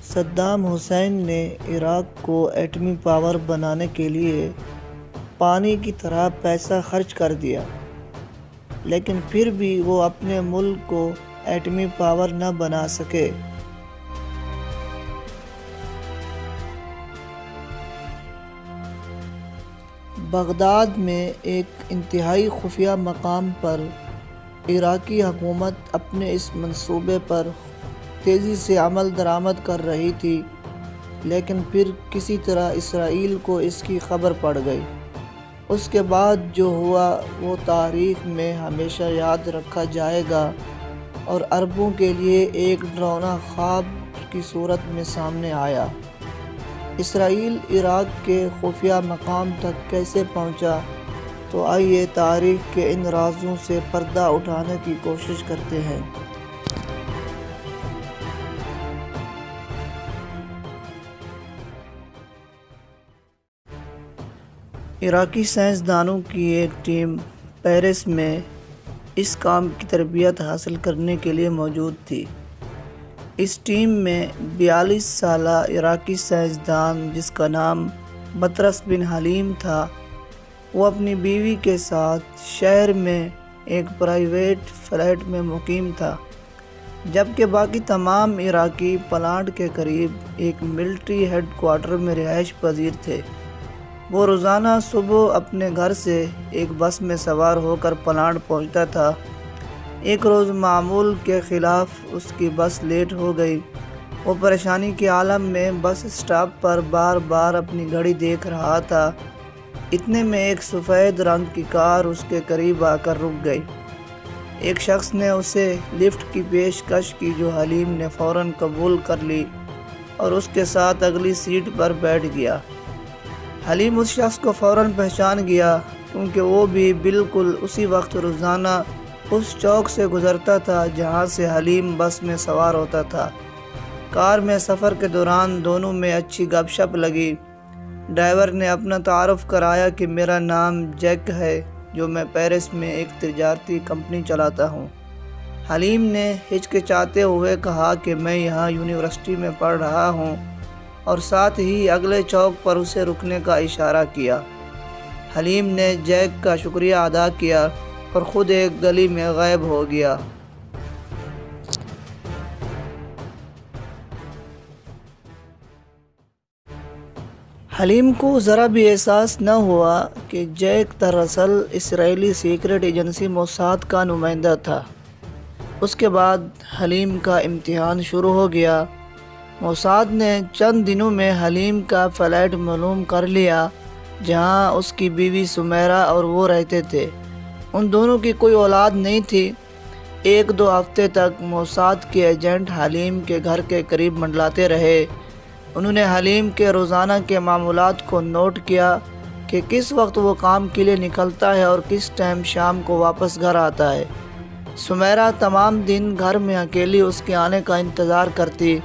Saddam Hussein نے عراق کو ایٹمی پاور بنانے کے لیے پانی کی طرح پیسہ خرچ کر دیا، لیکن پھر بھی وہ اپنے ملک کو ایٹمی پاور نہ بنا سکے۔ بغداد میں ایک انتہائی خفیہ مقام پر عراقی حکومت اپنے اس منصوبے پر تیزی سے عمل درآمد کر رہی تھی، لیکن پھر کسی طرح اسرائیل کو اس کی خبر پڑ گئی۔ اس کے بعد جو ہوا وہ تاریخ میں ہمیشہ یاد رکھا جائے گا اور عربوں کے لیے ایک ڈراؤنا خواب کی صورت میں سامنے آیا۔ اسرائیل عراق کے خفیہ مقام تک کیسے پہنچا، تو آئیے تاریخ کے ان رازوں سے پردہ اٹھانے کی کوشش کرتے ہیں۔ عراقی سائنسدانوں کی ایک ٹیم پیرس میں اس کام کی تربیت حاصل کرنے کے لیے موجود تھی۔ اس ٹیم میں 42 سالہ عراقی سائنسدان جس کا نام بطرس بن حلیم تھا، وہ اپنی بیوی کے ساتھ شہر میں ایک پرائیویٹ فلیٹ میں مقیم تھا، جبکہ باقی تمام عراقی پلانٹ کے قریب ایک ملٹری ہیڈ کوارٹر میں رہائش پذیر تھے۔ وہ روزانہ صبح اپنے گھر سے ایک بس میں سوار ہو کر پلانٹ پہنچتا تھا۔ ایک روز معمول کے خلاف اس کی بس لیٹ ہو گئی۔ وہ پریشانی کے عالم میں بس اسٹاپ پر بار بار اپنی گھڑی دیکھ رہا تھا۔ اتنے میں ایک سفید رنگ کی کار اس کے قریب آ کر رک گئی۔ ایک شخص نے اسے لفٹ کی پیشکش کی جو حلیم نے فوراً قبول کر لی اور اس کے ساتھ اگلی سیٹ پر بیٹھ گیا۔ حلیم اس شخص کو فوراً پہچان گیا، کیونکہ وہ بھی بالکل اسی وقت روزانہ اس چوک سے گزرتا تھا جہاں سے حلیم بس میں سوار ہوتا تھا۔ کار میں سفر کے دوران دونوں میں اچھی گپ شپ لگی۔ ڈرائیور نے اپنا تعارف کرایا کہ میرا نام جیک ہے، جو میں پیرس میں ایک تجارتی کمپنی چلاتا ہوں۔ حلیم نے ہچکچاتے ہوئے کہا کہ میں یہاں یونیورسٹی میں پڑھ رہا ہوں، اور ساتھ ہی اگلے چوک پر اسے رکنے کا اشارہ کیا۔ حلیم نے جیک کا شکریہ ادا کیا اور خود ایک گلی میں غائب ہو گیا۔ حلیم کو ذرا بھی احساس نہ ہوا کہ جیک دراصل اسرائیلی سیکرٹ ایجنسی موساد کا نمائندہ تھا۔ اس کے بعد حلیم کا امتحان شروع ہو گیا۔ موساد نے چند دنوں میں حلیم کا فلیٹ معلوم کر لیا جہاں اس کی بیوی سمیرہ اور وہ رہتے تھے۔ ان دونوں کی کوئی اولاد نہیں تھی۔ ایک دو ہفتے تک موساد کے ایجنٹ حلیم کے گھر کے قریب منڈلاتے رہے۔ انہوں نے حلیم کے روزانہ کے معمولات کو نوٹ کیا کہ کس وقت وہ کام کے لیے نکلتا ہے اور کس ٹائم شام کو واپس گھر آتا ہے۔ سمیرہ تمام دن گھر میں اکیلی اس کے آنے کا انتظار کرتی۔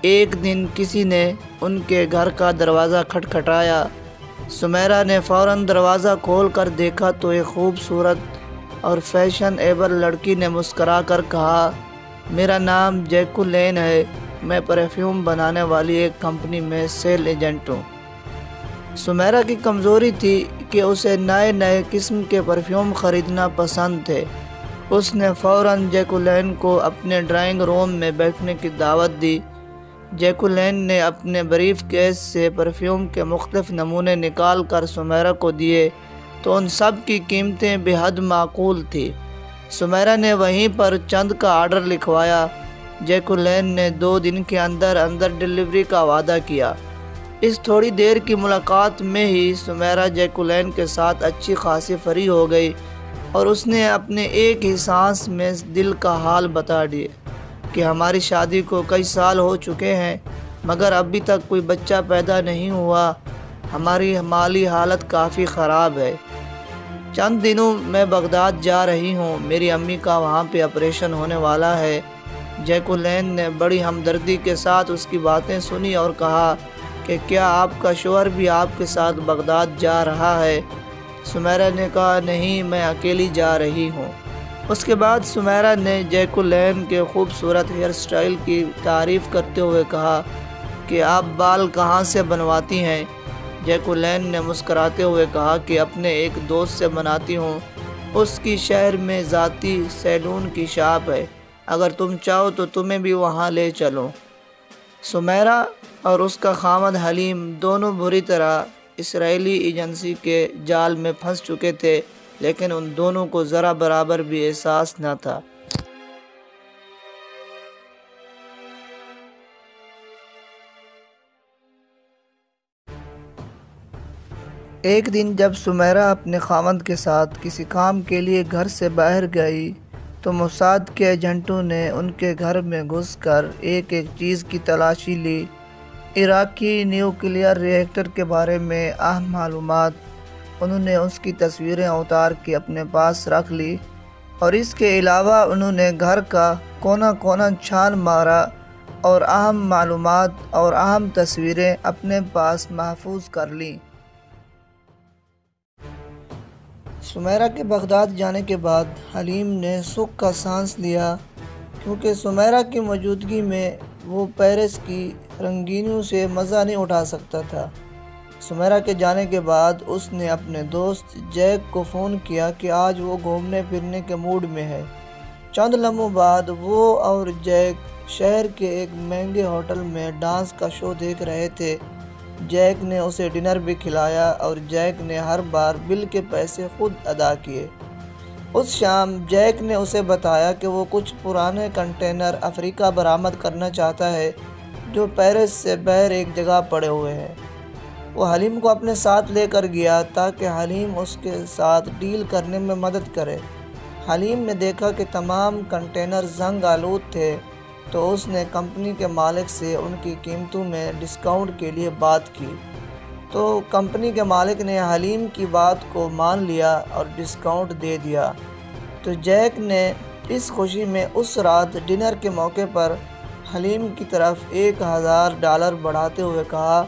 ایک دن کسی نے ان کے گھر کا دروازہ کھٹکھٹایا۔ سمیرہ نے فوراً دروازہ کھول کر دیکھا تو ایک خوبصورت اور فیشن ایبل لڑکی نے مسکرا کر کہا، میرا نام جیکولین ہے، میں پرفیوم بنانے والی ایک کمپنی میں سیل ایجنٹ ہوں۔ سمیرہ کی کمزوری تھی کہ اسے نئے نئے قسم کے پرفیوم خریدنا پسند تھے۔ اس نے فوراً جیکولین کو اپنے ڈرائنگ روم میں بیٹھنے کی دعوت دی۔ جیکولین نے اپنے بریف کیس سے پرفیوم کے مختلف نمونے نکال کر سمیرہ کو دیے تو ان سب کی قیمتیں بے حد معقول تھی۔ سمیرہ نے وہیں پر چند کا آرڈر لکھوایا۔ جیکولین نے 2 دن کے اندر اندر ڈلیوری کا وعدہ کیا۔ اس تھوڑی دیر کی ملاقات میں ہی سمیرہ جیکولین کے ساتھ اچھی خاصی فری ہو گئی اور اس نے اپنے ایک ہی سانس میں دل کا حال بتا دیے کہ ہماری شادی کو کئی سال ہو چکے ہیں مگر ابھی تک کوئی بچہ پیدا نہیں ہوا، ہماری مالی حالت کافی خراب ہے۔ چند دنوں میں بغداد جا رہی ہوں، میری امی کا وہاں پہ آپریشن ہونے والا ہے۔ جیکولین نے بڑی ہمدردی کے ساتھ اس کی باتیں سنی اور کہا کہ کیا آپ کا شوہر بھی آپ کے ساتھ بغداد جا رہا ہے؟ سمیرہ نے کہا نہیں، میں اکیلی جا رہی ہوں۔ اس کے بعد سمیرہ نے جیکولین کے خوبصورت ہیئر سٹائل کی تعریف کرتے ہوئے کہا کہ آپ بال کہاں سے بنواتی ہیں؟ جیکولین نے مسکراتے ہوئے کہا کہ اپنے ایک دوست سے بناتی ہوں، اس کی شہر میں ذاتی سیلون کی شاپ ہے، اگر تم چاہو تو تمہیں بھی وہاں لے چلوں۔ سمیرہ اور اس کا خاوند حلیم دونوں بری طرح اسرائیلی ایجنسی کے جال میں پھنس چکے تھے، لیکن ان دونوں کو ذرا برابر بھی احساس نہ تھا۔ ایک دن جب سمیرہ اپنے خاوند کے ساتھ کسی کام کے لیے گھر سے باہر گئی تو موساد کے ایجنٹوں نے ان کے گھر میں گھس کر ایک چیز کی تلاشی لی۔ عراقی نیوکلیئر ری ایکٹر کے بارے میں اہم معلومات۔ انہوں نے اس کی تصویریں اتار کے اپنے پاس رکھ لی اور اس کے علاوہ انہوں نے گھر کا کونا کونا چھان مارا اور اہم معلومات اور اہم تصویریں اپنے پاس محفوظ کر لیں۔ سمیرہ کے بغداد جانے کے بعد حلیم نے سکھ کا سانس لیا، کیونکہ سمیرہ کی موجودگی میں وہ پیرس کی رنگینیوں سے مزہ نہیں اٹھا سکتا تھا۔ سمیرہ کے جانے کے بعد اس نے اپنے دوست جیک کو فون کیا کہ آج وہ گھومنے پھرنے کے موڈ میں ہے۔ چند لمحوں بعد وہ اور جیک شہر کے ایک مہنگے ہوٹل میں ڈانس کا شو دیکھ رہے تھے۔ جیک نے اسے ڈنر بھی کھلایا اور جیک نے ہر بار بل کے پیسے خود ادا کیے۔ اس شام جیک نے اسے بتایا کہ وہ کچھ پرانے کنٹینر افریقہ برآمد کرنا چاہتا ہے جو پیرس سے باہر ایک جگہ پڑے ہوئے ہیں۔ وہ حلیم کو اپنے ساتھ لے کر گیا تاکہ حلیم اس کے ساتھ ڈیل کرنے میں مدد کرے۔ حلیم نے دیکھا کہ تمام کنٹینر زنگ آلود تھے تو اس نے کمپنی کے مالک سے ان کی قیمتوں میں ڈسکاؤنٹ کے لیے بات کی، تو کمپنی کے مالک نے حلیم کی بات کو مان لیا اور ڈسکاؤنٹ دے دیا۔ تو جیک نے اس خوشی میں اس رات ڈنر کے موقع پر حلیم کی طرف $1000 بڑھاتے ہوئے کہا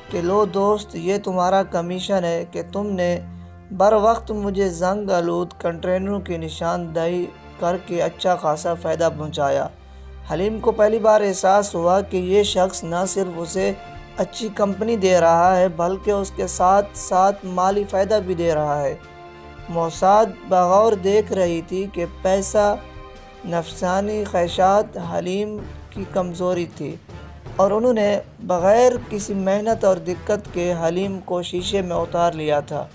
کہ لو دوست، یہ تمہارا کمیشن ہے کہ تم نے بر وقت مجھے زنگ آلود کنٹینروں کی نشاندہی کر کے اچھا خاصا فائدہ پہنچایا۔ حلیم کو پہلی بار احساس ہوا کہ یہ شخص نہ صرف اسے اچھی کمپنی دے رہا ہے بلکہ اس کے ساتھ ساتھ مالی فائدہ بھی دے رہا ہے۔ موساد بغور دیکھ رہی تھی کہ پیسہ، نفسانی خواہشات حلیم کی کمزوری تھی، اور انہوں نے بغیر کسی محنت اور دقت کے حلیم کو شیشے میں اتار لیا تھا۔